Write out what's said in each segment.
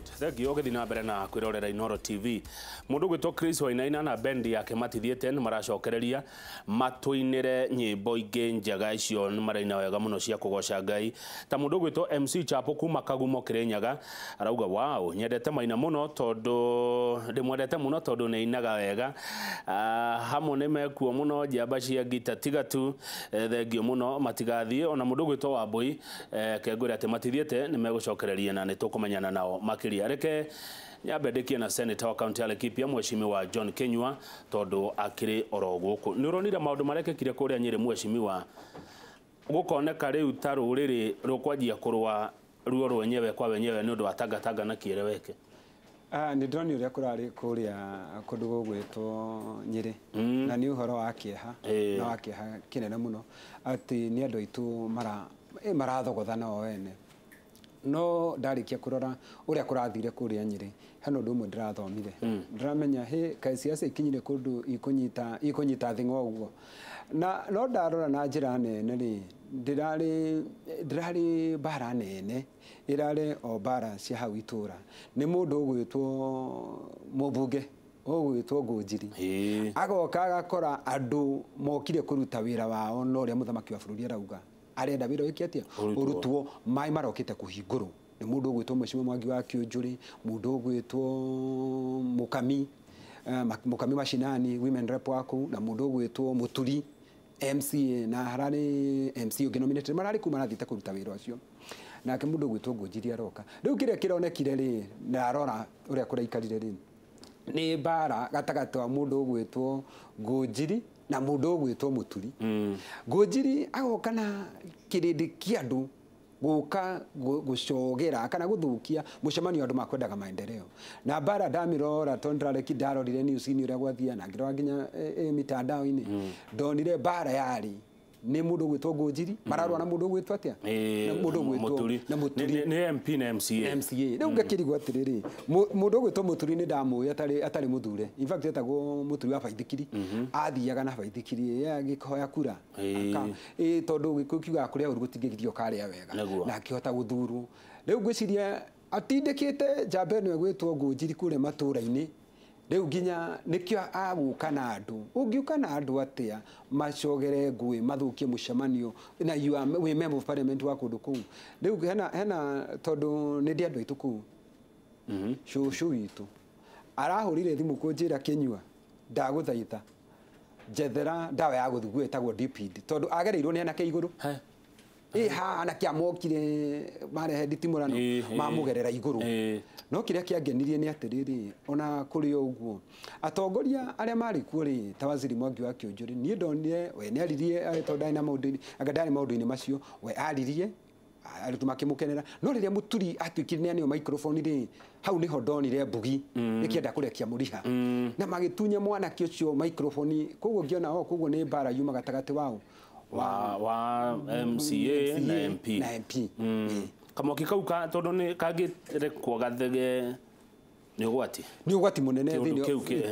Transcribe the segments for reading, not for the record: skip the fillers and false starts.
Thank you ogethi na mbere na kwirorera Inoro TV. Mundu gwitwo Chris Wainaina na bendi yake matithiete ni maracokereria matwinire nyimbo ingi njega icio ni maraina wega muno cia kugoca Ngai. Ta mundu gwitwo MC Chapo kuma Kagumo Kirinyaga arauga wow nyendete maina muno tondu ndimwendete muno tondu ni inaga wega. Hamwe ni mekuo muno njamba cia ngita tiga tu thank you muno matigathie ona mundu gwitwo Wambui kengwira ati matithiete ni megucokereria na ni tukumenyana nao makiria reke nyabendekie na Senator wa County ya Laikipia Mheshimiwa John Kenyua tondu akiri oro guku ni uronira maundu marekekire kuria Nyeri Mheshimiwa gukoneka riu ta ruriri rukwanjia kurwa ruo rwenyewe kwa wenyewe ni undu wa tanga na kieleweke. Ni drone uria kurari kuria kundu gugwitwo Nyeri na ni uhoro wa kieha na wa kieha kinene muno ati ni andu itu marathogothana o wene no ndarikia kurora uria kurathire kuria Nyeri hano ndumwe ndirathomire ndiramenya kai siasa ikinyire kundu ikunyita thing'o uguo na no ndarora na njira nene ri ndirari bara nene irare o bara cia hau itura ni mundu ugwitwo mubunge ugwitwo Ngunjiri agoka agakora andu mokire kuruta wira wao no ria muthamaki wa bururi arauga arenda wira wikiatia urutwo mai marokite kuhinguru ni mundu ugwitwo Mheshimiwa Mwangi wa Kĩũnjũrĩ mundu ugwitwo Mukami Mashinani women rep waku na mundu ugwitwo Muturi MCA na harari MC ungi nominated marari kuma nathite kuruta wira ucio nake mundu ugwitwo Ngunjiri aroka riu kire kironekire ri na arora uria kuraikarire ri ni bara gatagati wa mundu ugwitwo Ngunjiri na mundu ugwitwo Muturi Ngunjiri agoka na kirindi kiandu guka gucogera kana guthukia mucemanio andu makwendaga maendeleo na bara ndamirora tondrareki ndarorire news ni uria gwathia na ngirwa nginya mitandao-ini ndonire bara yari ni mundu gwitwo Ngunjiri mararwa na mundu gwitwo atia na mundu gwitwo na Muturi ni MP na MCA riu ngakirigwo atiriri mundu gwitwo Muturi ni ndamuya atari muthure in fact etagwo Muturi wa baithikiri athiaga na baithikiri agikoya kura tondu gikukiuga kuria uru gutingigithio karia wega na akihota guthurwo riu ngwiciria atindikite njamba ino gwitwo Ngunjiri kure matura-ini riu nginya nikio aguka na andu ungiuka na andu atia macogere ngui mathukie mucemanio na you are we member of parliament wa kundu kuu riu hena tondu ni ndi andu aitu kuu shushu witu arahurire thimu kunjira Kenyua ndaguthaitha njethera ndawa ya guthugua etagwo DPD tondu agereirwo ni anake iguru ana kiamokire marehe nditimurano mamugerera iguru no kiria kiangenirie ni atiriri ona kuri uguo atongoria aria mari kuri ta Waziri Mwangi wa Kĩũnjũrĩ ni ndonire we ni aririe tondu na maundu agadani maundu-ini macio we aririe aritu makimukenera no riria Muturi atwikire ni anio microphone ri hau niho ndonire mbugi ikienda kurekia muriha na magitunya mwana kĩũcio microphone koguo ngiona koguo ni bara yuma gatagati wao wa MCA na MP kamoki kau ka tondu ni kagirekwo gathege ni ugwati munene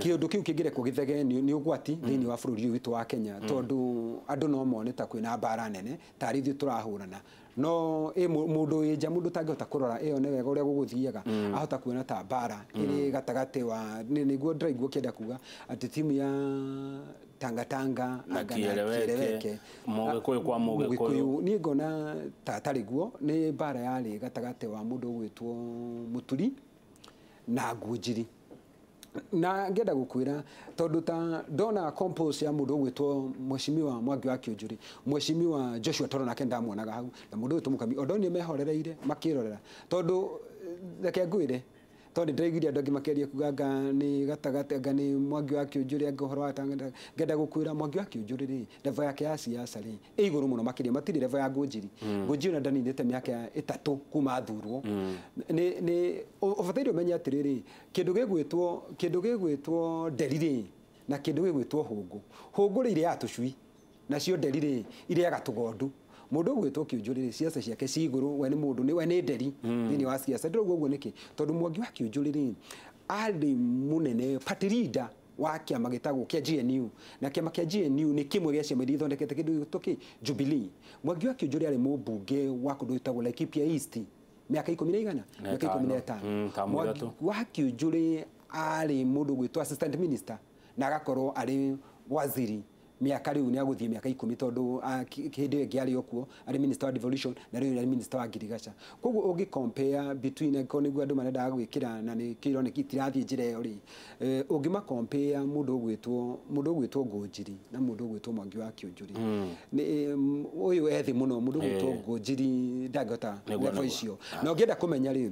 kiundu kiu kingirekwo githege ni ugwati thini wa bururi witu wa Kenya tondu andu no mone ta kwina bara nene tarithi turahurana no mundu ija mundu tangihota kurora iyo ne wega uria guguthiaga ahota kuona ta bara iri gatagati wa niguo ndiraigua kienda kuga ati timu ya Tanga na Kieleweke Mugikuyu kwa Mugikuyu ni ngona tatariguo ni bara yari gatagati wa mundu ugwitwo Muturi na Ngunjiri na ngenda gukwira tondu ta ndona compose ya mundu ugwitwo Mheshimiwa Mwangi wa Kĩũnjũrĩ Mheshimiwa Joshua Toro nake ndamuonaga hau na mundu ugwitwo Mukami ondoni mehorereire makirorera tondu reke ngwire tondu ndiraiguire andu angi makeria kuga ni gatagati ni Mwangi wa Kĩũnjũrĩ angihoro atanga ngenda gukwira Mwangi wa Kĩũnjũrĩ ri level yake ya siasa ri iguru muno makiria matiri level ya Ngunjiri Ngunjiri ndaninite miaka 3 kuma thurwo ni ofathirio menya atiriri kindu gigwitwo nderiri na kindu gigwitwo hungu ri ya tucui nacio nderiri iri ya gatugondu mundu gwitwo Kĩũnjũrĩ siasa ciake ciguru we ni mundu we ni nderi thini wa siasa ndiroguo uguo niki tondu Mwangi wa Kĩũnjũrĩ ari munene party leader wa kiama gitagwo kia GNU na kiama kia GNU ni kimwe gĩa ciama ithondekete kindu tuki Jubilee Mwangi wa Kĩũnjũrĩ ari mubunge wa kundu gitagwo Laikipia East miaka 10 miaka 15 Mwangi wa Kĩũnjũrĩ ari mundu gwitwa assistant minister na agakorwo ari waziri miaka riu ni aguthie miaka 10 tondu hindi ĩngĩ ari okuo ari minister wa devolution na riu ari minister wa ngirigaca koguo ungi compare between ko niguo andu manenda gwikira na ni kironeki tirathie njira iyo ri ungi ma compare mundu gwitwo Ngũnjiri na mundu gwitwo Mwangi wa Kĩũnjũrĩ ni uyu ethi muno mundu gwitwo Ngũnjiri ndagota level icio na ungienda kumenya ri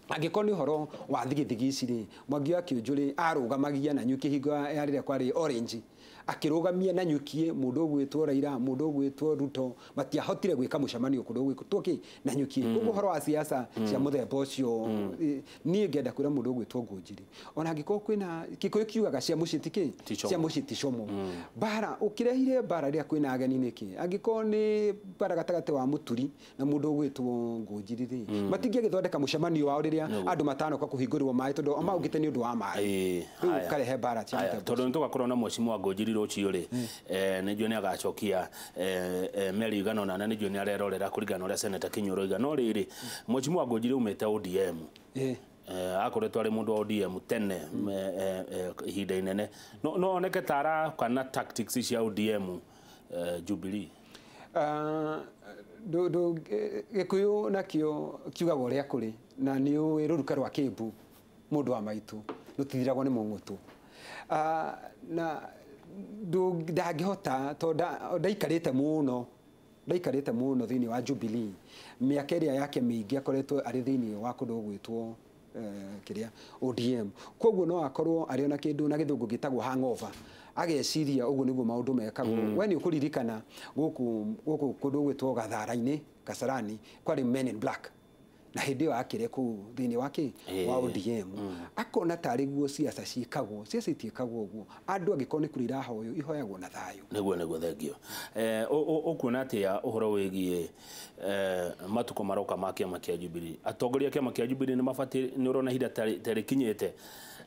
angĩkorwo nĩ ũhoro wa thigithigi ici rĩ Mwangi wa Kĩũnjũrĩ arũgamagia na nyuki hingo ya rĩrĩa kwarĩ orange akĩrũgamia na nyuki mũndũ gwĩtwo Raila mũndũ gwĩtwo Ruto matiahotire gwĩka mũcemanio kũndũ gwĩtwo kĩ na nyuki ũguo ũhoro wa siasa cia mũthemba ũcio niĩ ngenda kwĩra mũndũ gwĩtwo Ngũnjiri ona angĩkorwo kwĩna Gĩkũyũ kiugaga cia mũciĩ tikĩ cia mũciĩ ticomo bara ũkĩrehire bara rĩrĩa kwĩna ageni nĩkĩ angĩkorwo nĩ bara gatagatĩ wa Mũturi na mũndũ gwĩtwo Ngũnjiri rĩ matingĩgĩthondeka mũcemanio wao rĩrĩa andũ matanoka kũhingũrĩrwo maĩ tondũ amaugĩte nĩ ũndũ wa maĩ rĩu karehe bara cia mũthemba tondũ nĩtũgakorwo na Mheshimiwa Ngũnjiri rũciũ rĩ nĩnjũĩ nĩ agacokia meri igana na nĩnjũĩ nĩ arerorera kũringana ũrĩa Senator Kinyũrũ oiga no rĩrĩ Mheshimiwa Ngũnjiri umĩte ODM akoretwo arĩ mũndũ wa ODM tene ihinda inene no oneke tara kana tactics cia ODM Jubilee Gĩkũyũ nakĩo kiugagwo ũrĩa kũrĩ na nĩ ũĩ rũruka rwa Kĩmbu mũndũ wa maitũ rũtithiragwo nĩ mũng'ũtũ na ndangĩhota tondũ ndaikarĩte mũno thĩinĩ wa Jubilee mĩaka ĩrĩa yake mĩingĩ akoretwo arĩ thĩinĩ wa kũndũ gwĩtwo kĩrĩa ODM koguo no akorwo arĩ ona kĩndũ na gĩthũngũ gĩtagwo hangover ageciria ũguo nĩguo maũndũ mekagwo we nĩ ũkũririkana gũkũ kũndũ gwĩtwo Gathara-inĩ Kasarani kwarĩ Men in Black na hindi ĩyo akĩrĩ kũu thĩinĩ wake wa ODM akona tarĩ guo siasa ciĩkagwo siasa itiĩkagwo ũguo andũ angĩkorwo nĩ kũrĩ irahoyo ihoyagwo na thayũ nĩguo thengio ũkuona atĩa ũhoro wĩgiĩ matukũ maroka ma kĩama kĩa Jubilee atongoria kĩama kĩa Jubilee nĩ mabatiĩ nĩ ũrona ihinda tarĩkinyĩte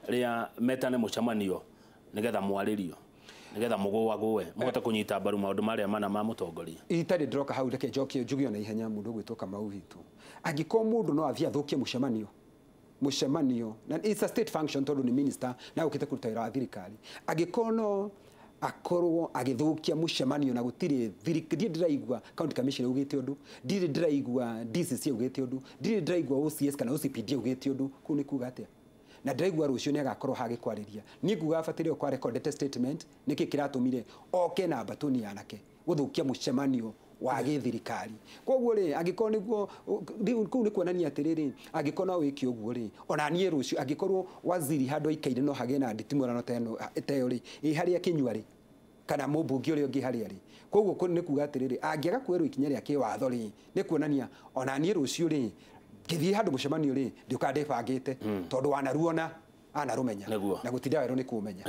rĩa metane mũcemanio nĩgetha mwarĩrio nĩgetha mũgũagũe mũhote kũnyita mbaru maũndũ marĩa mana ma mũtongoria itarĩ ndĩroka hau reke njokio njugio na ihenya mũndũ gwĩtwo Kamau Hitũ angĩkorwo mũndũ no athiĩ athũkie mũcemanio na it's a state function tondũ nĩ minister na ũkĩte kũruta wĩra wa thirikari angĩkorwo no akorwo agĩthũkia mũcemanio na gũtirĩ thirikari ndĩraigua county commissioner ugĩte ũndũ ndĩraigua DCC ugĩte ũndũ ndĩraigua OCS kana OCPD ugĩte ũndũ kũu nĩ kuuga atĩa na ndĩraigua rũciũ nĩ agakorwo hagĩkwarĩria niĩ nguga abatĩrĩo kwa recorded statement nĩkĩ kĩratũmire oke na mbatoni yanake gũthũkia mũcemanio wa gĩthirikari koguo rĩ angĩkorwo nĩguo kũu nĩ kuonania atĩrĩrĩ angĩkorwo no wĩke ũguo rĩ ona niĩ rũciũ angĩkorwo waziri handũ aikaire no hagĩe na nditimũrano ta ĩyo rĩ harĩa Kĩnyua rĩ kana mũmbunge ũrĩa ũngĩ harĩa rĩ koguo nĩ kuuga atĩrĩrĩ angĩaga kuoerwo ikinya rĩa kĩwatho rĩ nĩ kuonania ona niĩ rũciũ rĩ gĩthiĩ handũ mũcemanio rĩ ndĩũkandĩbangĩte tondũ wanaruona anarũmenya na gũtinda werwo nĩ kũmenya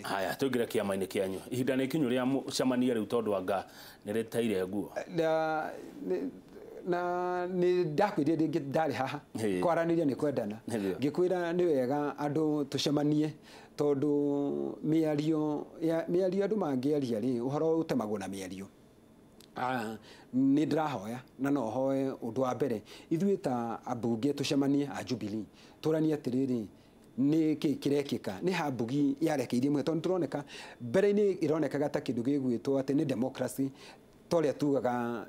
haya tũingĩre kĩama-inĩ kĩanyu ihinda nĩ ikinyu rĩa mũcemanio rĩu tondũ anga nĩ rĩtaire nguo na nĩ ndakwĩrire rĩngĩ ndarĩ haha kwaranĩria nĩ kwendana ngĩkwĩra nĩ wega andũ tũcemanie tondũ mĩario andũ mangĩaria rĩ ũhoro ũtemagwo na mĩario nĩ ndĩrahoya na no hoe ũndũ wa mbere ithuĩ ta ambunge tũcemanie a Jubilee tũranie atĩrĩrĩ nĩ kĩrekĩka nĩ hambugi yarekeirie mwe tondũ tũroneka mbere-inĩ ĩronekaga ta kĩndũ gĩgwĩtwo atĩ nĩ democracy torĩa tugaga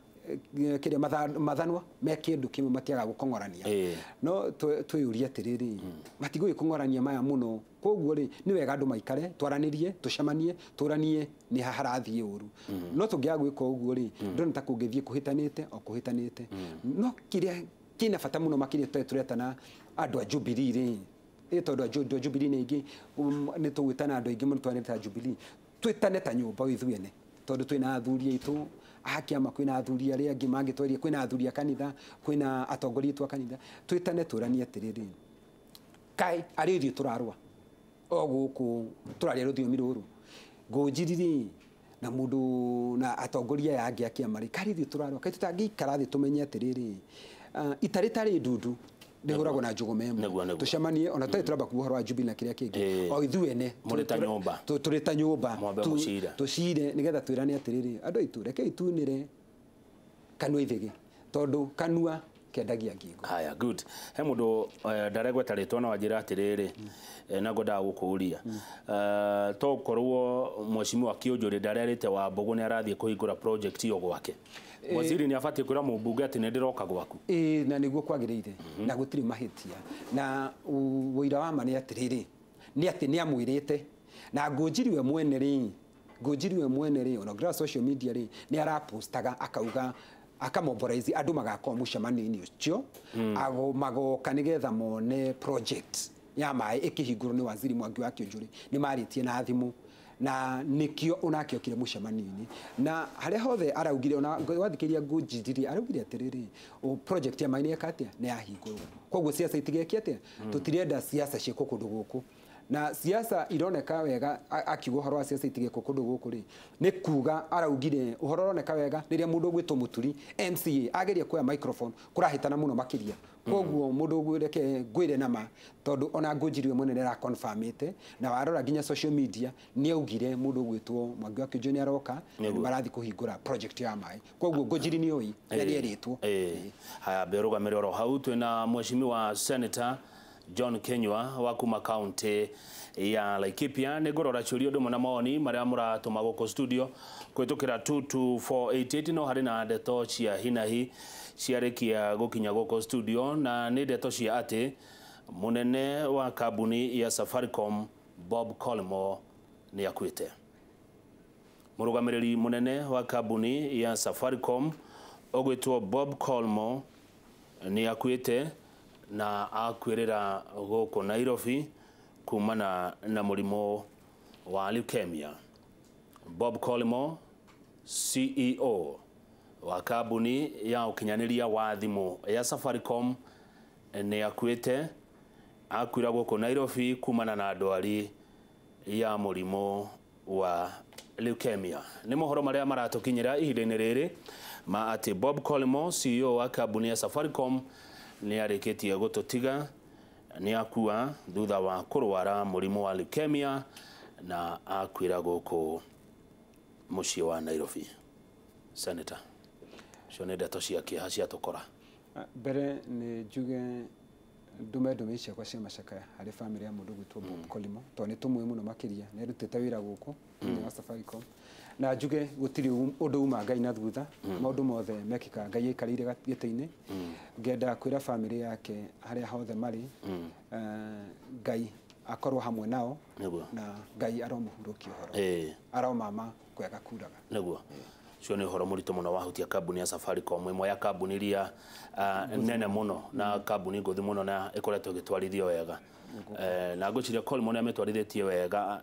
kĩrĩa mathanwa me kĩndũ kĩmwe matiaga gũkong'orania no twĩyũrie atĩrĩrĩ matigũgĩkong'orania maya mũno koguo rĩ nĩ wega andũ maikare twaranĩrie tũcemanie tũranie nĩ harathiĩ ũru no tũngĩaga gwĩka ũguo rĩ ndĩrona ta kũngĩthiĩ kũhĩtanĩte no kĩrĩa kĩna bata mũno makĩria tũretana andũ a Jubilee rĩ tondũ a Jubilee nĩ aingĩ nĩ tũgwĩtana andũ aingĩ mũno twanĩte ta Jubilee twĩtane ta nyũmba ithuĩ ene tondũ twĩna athuri aitũ akĩama kwĩna athuri arĩa angĩ mangĩtwarĩria kwĩna athuri a kanitha kwĩna atongoria aitũ a kanitha twĩtane tũranie atĩrĩrĩ kaĩ arĩ ithuĩ tũrarũa o gũkũ tũraria rũthiomi rũrũ Ngũnjiri na mũndũ na atongoria ya angĩ a kĩama rĩ kaĩ ithuĩ tũrarũa kaĩ tũtangĩikara thĩ tũmenye atĩrĩrĩ itarĩ tarĩ ndundu ndĩhũragwo na njũgũma ĩmwe tũcemanie ona tũtarĩ tũramba kuga ũhoro wa Jubilee na kĩrĩa kĩngĩ o ithuĩ ene tũrĩ ta nyũmba tũcire nĩgetha twĩrane atĩrĩrĩ andũ aitũ rekei tunĩre kanua ithĩgĩ tondũ kanua kendagia ngingo. Haya, good. He mundu ndaregweta ritwa na wanjira atiriri na ngoda gukuria to korwo mweshimiwa Kĩũnjũrĩ ndarerite Wambũgũ ni arathie kuhingura project iyo gwake. Waziri ni abatie kwira mũmbunge ati ni ndiroka gwaku. Na niguo kwagiriire na gutiri mahitia na wira wa mani atiriri ni ati ni amwirite na Ngũnjiri we mwene ri ona gra social media ri ni arapostaga akauga akamobilize andu magakwa mucemanio ucio ago magoka nigetha mone project ya mai ikihingurwo ni waziri Mwangi wa Kĩũnjũrĩ ni maritie na thimu na nikio unakiokire mucemanio-ini na haria hothe araugire ona wathikiria Ngũnjiri araugire atiriri project ya mai ni ekatia ni yahingurwo koguo siasa itigekia atia tutirenda siasa cieko kundu guku na siasa ironeka wega akiuga horo wa siasa itigeko kundu guku ri ni kuga araugire uhoro uroneka wega riria mundu gwitwo Muturi MCA ageria kuya microphone kurahitana muno makiria koguo mundu gwireke gwire nama tondu ona Ngũnjiri we mwene ra confirmite na warora ginya social media ni augire mundu gwitwo Mwangi wa Kĩũnjũrĩ ni aroka barathi kuhingura project ya mai koguo Ngũnjiri ni oi ni eritwo. Haya, berugamire oro hau twina mweshimiwa Senator John Kenywa wa kuma county ya Laikipia ni ngorora ciurio ndumwe na moni maria muratuma guku studio kwitukira 22488 no hari na ndeto cia hinahi ciarikia gukinya guku studio na ni ndeto cia ati munene wa kambuni ya Safaricom Bob Collymore ni akuite. Murugamiriri munene wa kambuni ya Safaricom ogwitwo Bob Collymore ni akuite na akwirira guku Nairobi kumana na murimo wa leukemia. Bob Collymore, CEO wa kambuni ya ukinyaniria wa thimu ya Safaricom ni akuite akwira guku Nairobi kumana na ndwari ya murimo wa leukemia. Ni mohoro maria maratukinyira ihinda-ini riri ma ati Bob Collymore, CEO wa kambuni ya Safaricom ni arikitie gututiga ni akua thutha wa kurwara murimo wa leukemia na akwira guku mucii wa Nairobi. Senator, cio nĩ ndeto cia kĩeha cia tukora. Mbere ni njuge ndume ciakwa cia macakaya harĩ family ya mũndũ gwitwo Bob Collymore tondũ nĩ tũmwe mũno makiria nĩ rutĩte wĩra gũkũ thĩinĩ wa Safaricom na njuge gũtirĩ ũndũ uma Ngai na thutha maũndũ mothe mekĩka Ngai aikarĩire gĩtĩ-inĩ ngenda kwĩra family yake harĩa hothe marĩ Ngai akorwo hamwe nao na Ngai aromũhurũkia ũhoro aromama kwega kuraga nĩguo. Cio nĩ ũhoro mũritũ mũno wahutia kambuni ya Safaricom, ĩmwe ya kambuni iria nene mũno na kambuni ngũthi mũno na ĩkoretwo ĩgĩtwarithio wega. Na ngũciria Collymore nĩ amĩtwarithitie wega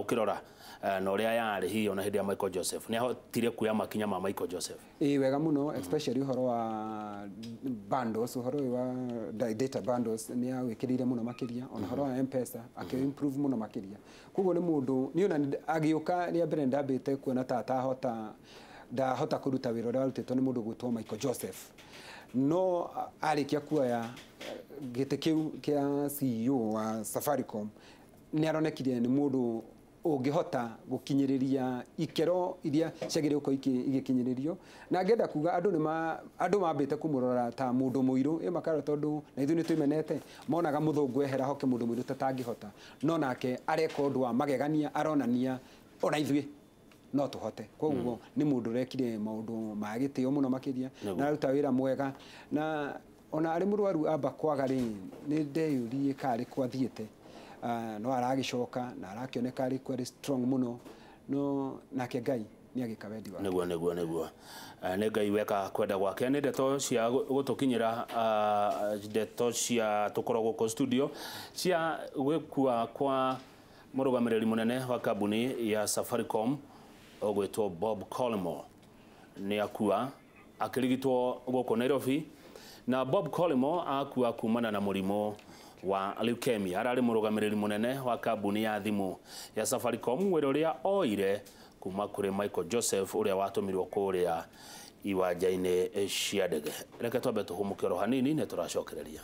ukirora na ũrĩa yarĩ hihi ona hĩndĩ ya Michael Joseph. Nĩ ahotire kuoya makinya ma Michael Joseph. Wega mũno, especially ũhoro wa bundles, ũhoro wa data bundles nĩ awĩkĩrĩire mũno makĩria, ona ũhoro wa M-Pesa akĩ-improve mũno makĩria. Koguo nĩ mũndũ niĩ ona agĩũka rĩa mbere ndambĩte kuona ta ndahota kũruta wĩra ũrĩa warutĩtwo nĩ mũndũ gwĩtwo Michael Joseph. No arĩkia kuoya gĩtĩ kĩu kĩa CEO wa Safaricom nĩ aronekire nĩ mũndũ ũngĩhota gũkinyĩrĩria ikero iria ciagĩrĩirwo gũkorwo igĩkinyĩrĩrio na ngenda kuga andũ mambĩte kũmũrora ta mũndũ mũirũ makara tondũ na ithuĩ nĩ twĩmenete monaga mũthũngũ ehera hoke mũndũ mũirũ tatangĩhota no nake areka ũndũ wa magegania aronania ona ithuĩ no tũhote. Koguo nĩ mũndũ ũrekire maũndũ ma gĩtĩo mũno makĩria na aruta wĩra mwega na ona arĩ mũrwaru amba kwaga rĩ nĩ ndeyũrie karĩ kwathiĩte no aragicoka na arakioneka ari kwari strong muno no nake Ngai ni agika wendi wake niguo nĩ Ngai weka kwenda gwake. Nĩ ndeto cia gutukinyira ndeto cia tukoro guko studio cia gwikua kwa murugamiriri munene wa kambuni ya Safaricom ogwetwo Bob Collymore ni akua akirigitwo guko Nairobi na Bob Collymore akua kumana na murimo wa leukemia. Ararĩ mũrũgamĩrĩri munene wa kambuni ya thimu ya Safaricom wĩra ũrĩa oire kuma kũrĩ Michael Joseph ũrĩa watũmirwo kũrĩa iwanja-inĩ cia ndege. Reke twambe tũhũmũke oro hanini nĩ tũracokereria.